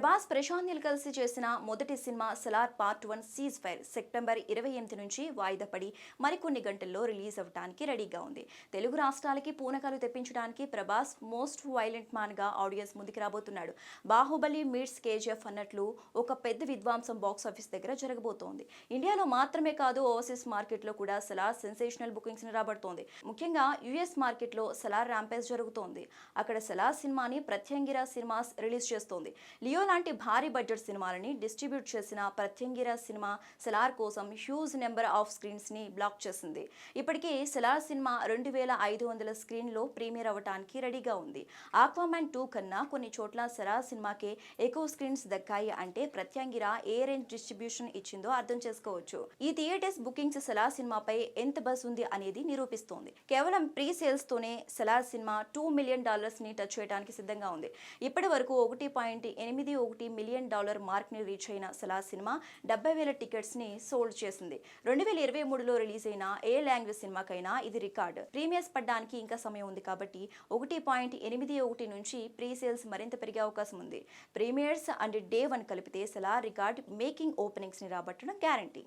ప్రభాస్ ప్రశాంత్ నీల్ కలిసి చేసిన మొదటి cinema Salaar part 1 cease fire September 28 నుంచి వాయిదా పడి మరికొన్ని గంటల్లో రిలీజ్ అవ్వడానికి రెడీగా ఉంది. తెలుగు రాష్ట్రాలకి పూనకాలు తెప్పించడానికి ప్రభాస్ మోస్ట్ వైలెంట్ మ్యాన్ గా ఆడియన్స్ ముందుకు రాబోతున్నాడు. బాహుబలి మీట్స్ కేజీఎఫ్ అన్నట్లు ఒక పెద్ద విధ్వంసం బాక్స్ ఆఫీస్ దగ్గర జరగబోతోంది. ఇండియాలో మాత్రమే కాదు, ఓవర్సీస్ మార్కెట్ లో కూడా సలార్ సెన్సేషనల్ బుకింగ్స్ ని రాబడుతోంది. ముఖ్యంగా యుఎస్ మార్కెట్ లో సలార్ ర్యాంపేజ్ జరుగుతోంది. అక్కడ సలార్ సినిమాని ప్రత్యంగిరా సినిమాస్ రిలీజ్ చేస్తోంది. లియో లాంటి భారీ బడ్జెట్ సినిమాలని డిస్ట్రిబ్యూట్ చేసిన ప్రత్యంగిరా సినిమా సలార్ కోసం హ్యూజ్ నెంబర్ ఆఫ్ స్క్రీన్స్ ని బ్లాక్ చేసింది. ఇప్పటికే సలార్ సినిమా 2500 స్క్రీన్ లో ప్రీమియర్ అవ్వడానికి రెడీగా ఉంది. ఆక్వామ్యాన్ 2 కన్నా కొన్ని చోట్ల సలార్ సినిమాకే ఎక్కువ స్క్రీన్స్ దక్కాయి అంటే ప్రత్యంగిరా ఏ రేంజ్ డిస్ట్రిబ్యూషన్ ఇచ్చిందో అర్థం చేసుకోవచ్చు. ఈ థియేటర్స్ బుకింగ్స్ సలార్ సినిమాపై ఎంత బజ్ ఉంది అనేది నిరూపిస్తోంది. కేవలం ప్రీ సేల్స్ తోనే సలార్ సినిమా $2 మిలియన్ ని టచ్ చేయడానికి సిద్ధంగా ఉంది. ఇప్పటి వరకు $1.81 మిలియన్ మార్క్ ని రీచ్ అయిన సలార్ సినిమా 70,000 టికెట్స్ ని సోల్డ్ చేసింది. 2023లో రిలీజ్ అయిన ఏ లాంగ్వేజ్ సినిమాకైనా ఇది రికార్డ్. ప్రీమియర్స్ పడ్డానికి ఇంకా సమయం ఉంది కాబట్టి 1.81 నుంచి ప్రీ సేల్స్ మరింత పెరిగే అవకాశం ఉంది. ప్రీమియర్స్ అండ్ డే 1 కలిపితే సలార్ రికార్డ్ మేకింగ్ ఓపెనింగ్స్ ని రాబట్టడం గ్యారంటీ.